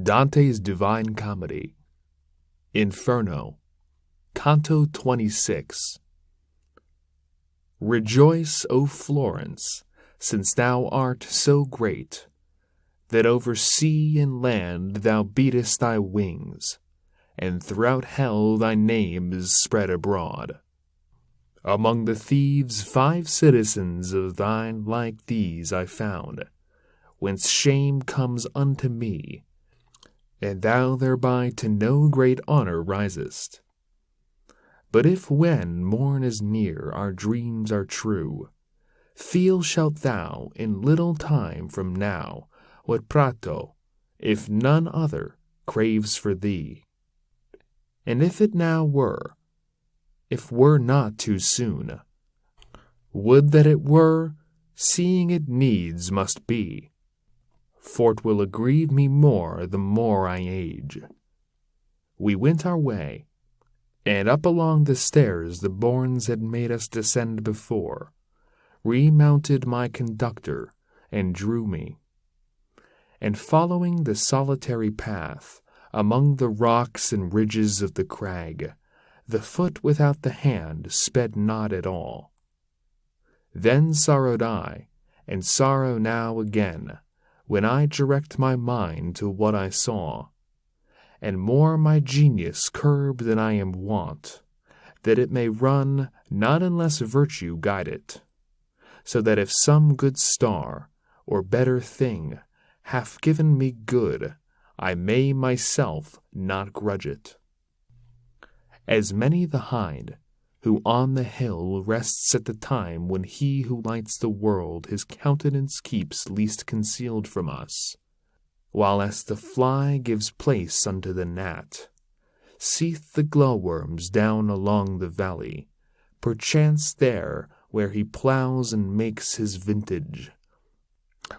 Dante's Divine Comedy, Inferno, Canto 26. Rejoice, O Florence, since thou art so great, that over sea and land thou beatest thy wings, and throughout hell thy name is spread abroad. Among the thieves 5 citizens of thine like these I found, whence shame comes unto me, and thou thereby to no great honor risest. But if when morn is near our dreams are true, feel shalt thou in little time from now what Prato, if none other, craves for thee. And if it now were, if were not too soon, would that it were, seeing it needs must be, for it will aggrieve me more the more I age. We went our way, and up along the stairs the Borns had made us descend before, remounted my conductor, and drew me. And following the solitary path, among the rocks and ridges of the crag, the foot without the hand sped not at all. Then sorrowed I, and sorrow now again, when I direct my mind to what I saw, and more my genius curb than I am wont, that it may run not unless virtue guide it, so that if some good star, or better thing, hath given me good, I may myself not grudge it. As many the hind, who on the hill rests at the time when he who lights the world his countenance keeps least concealed from us, while as the fly gives place unto the gnat, seeth the glowworms down along the valley, perchance there where he ploughs and makes his vintage.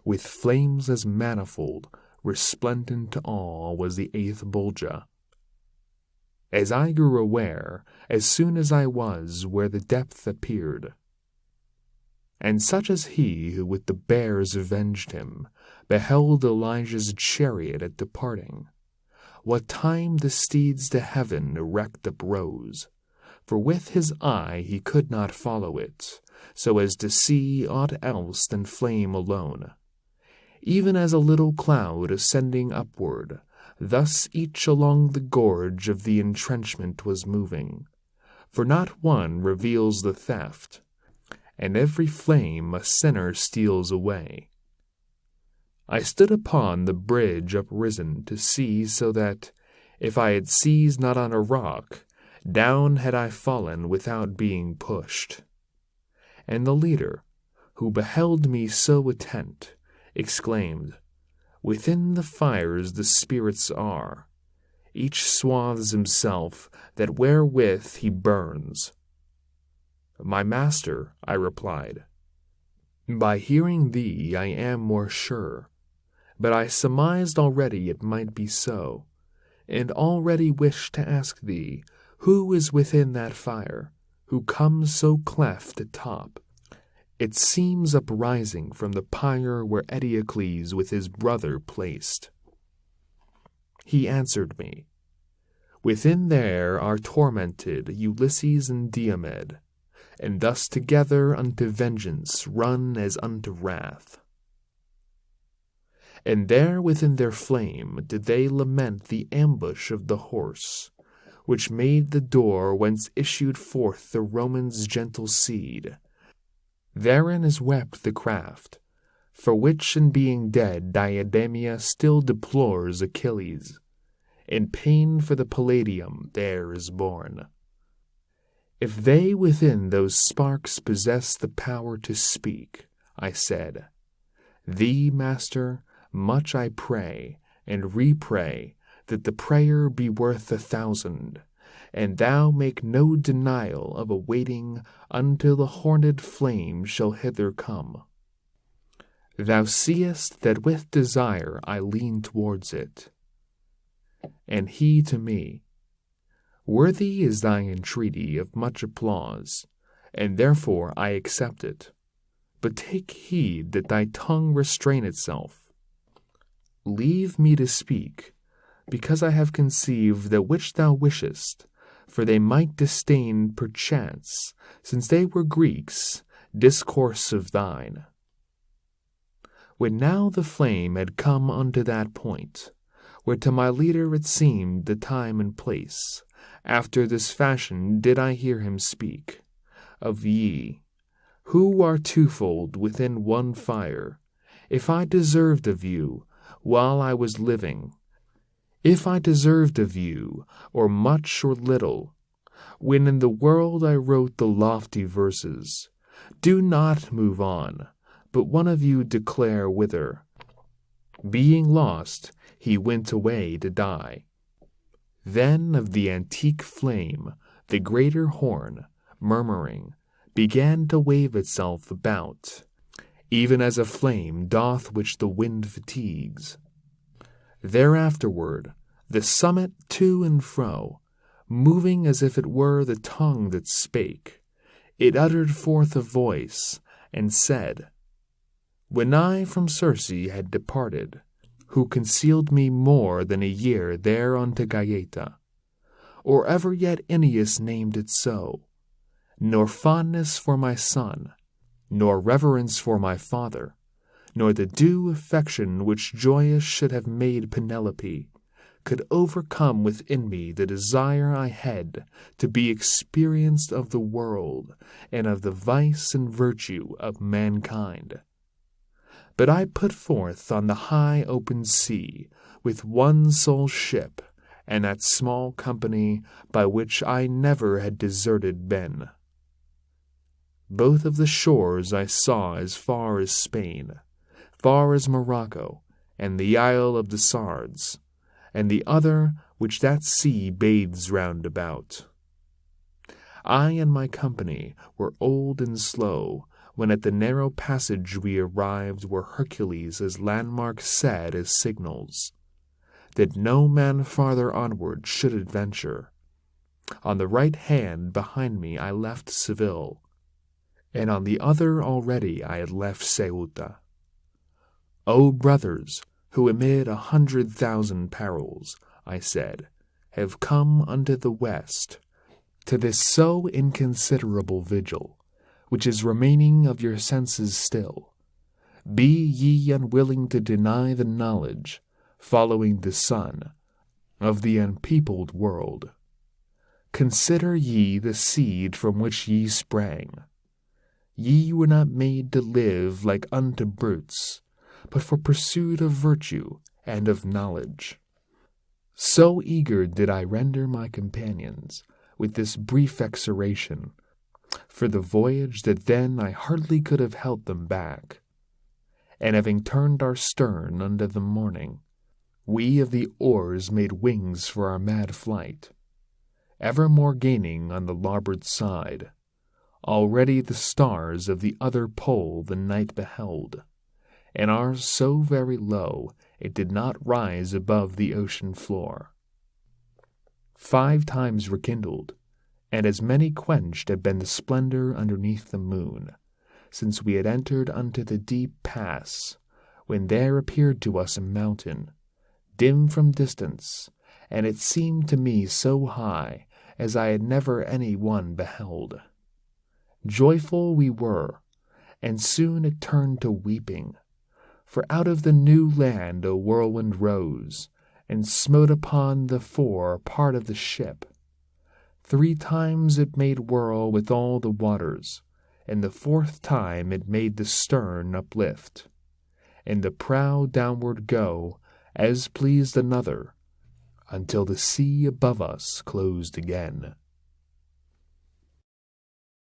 With flames as manifold, resplendent all was the 8th Bolgia. As I grew aware, as soon as I was where the depth appeared. And such as he who with the bears avenged him, beheld Elijah's chariot at departing, what time the steeds to heaven erect uprose, for with his eye he could not follow it, so as to see aught else than flame alone. Even as a little cloud ascending upward, thus each along the gorge of the entrenchment was moving, for not one reveals the theft, and every flame a sinner steals away. I stood upon the bridge uprisen to see, so that, if I had seized not on a rock, down had I fallen without being pushed. And the leader, who beheld me so attent, exclaimed, "Within the fires the spirits are. Each swathes himself that wherewith he burns." "My master," I replied, "by hearing thee I am more sure, but I surmised already it might be so, and already wished to ask thee, who is within that fire, who comes so cleft at top? It seems uprising from the pyre where Eteocles with his brother placed." He answered me, "Within there are tormented Ulysses and Diomed, and thus together unto vengeance run as unto wrath. And there within their flame did they lament the ambush of the horse, which made the door whence issued forth the Romans' gentle seed. Therein is wept the craft, for which in being dead Diademia still deplores Achilles. In pain for the Palladium there is born. If they within those sparks possess the power to speak," I said, "thee, master, much I pray, and re-pray, that the prayer be worth 1,000, and thou make no denial of awaiting until the horned flame shall hither come. Thou seest that with desire I lean towards it." And he to me, "Worthy is thy entreaty of much applause, and therefore I accept it. But take heed that thy tongue restrain itself. Leave me to speak, because I have conceived that which thou wishest, for they might disdain perchance, since they were Greeks, discourse of thine. When now the flame had come unto that point, where to my leader it seemed the time and place, after this fashion did I hear him speak, of ye, who are twofold within one fire, if I deserved of you, while I was living, if I deserved of you, or much or little, when in the world I wrote the lofty verses, do not move on, but one of you declare whither, being lost, he went away to die. Then of the antique flame, the greater horn, murmuring, began to wave itself about, even as a flame doth which the wind fatigues. Thereafterward, the summit to and fro, moving as if it were the tongue that spake, it uttered forth a voice, and said, when I from Circe had departed, who concealed me more than a year there unto Gaeta, or ever yet Aeneas named it so, nor fondness for my son, nor reverence for my father, nor the due affection which joyous should have made Penelope, could overcome within me the desire I had to be experienced of the world and of the vice and virtue of mankind. But I put forth on the high open sea with one sole ship, and that small company by which I never had deserted been. Both of the shores I saw as far as Spain, far as Morocco, and the Isle of the Sards, and the other which that sea bathes round about. I and my company were old and slow, when at the narrow passage we arrived where Hercules as landmarks said as signals, that no man farther onward should adventure. On the right hand behind me I left Seville, and on the other already I had left Ceuta. O brothers, who amid 100,000 perils, I said, have come unto the west, to this so inconsiderable vigil, which is remaining of your senses still, be ye unwilling to deny the knowledge, following the sun, of the unpeopled world. Consider ye the seed from which ye sprang. Ye were not made to live like unto brutes, but for pursuit of virtue and of knowledge. So eager did I render my companions with this brief exhortation for the voyage that then I hardly could have held them back. And having turned our stern unto the morning, we of the oars made wings for our mad flight, evermore gaining on the larboard side. Already the stars of the other pole the night beheld, and ours so very low it did not rise above the ocean floor. 5 times rekindled, and as many quenched had been the splendor underneath the moon, since we had entered unto the deep pass, when there appeared to us a mountain, dim from distance, and it seemed to me so high as I had never any one beheld. Joyful we were, and soon it turned to weeping, for out of the new land a whirlwind rose, and smote upon the fore part of the ship. 3 times it made whirl with all the waters, and the 4th time it made the stern uplift, and the prow downward go, as pleased another, until the sea above us closed again.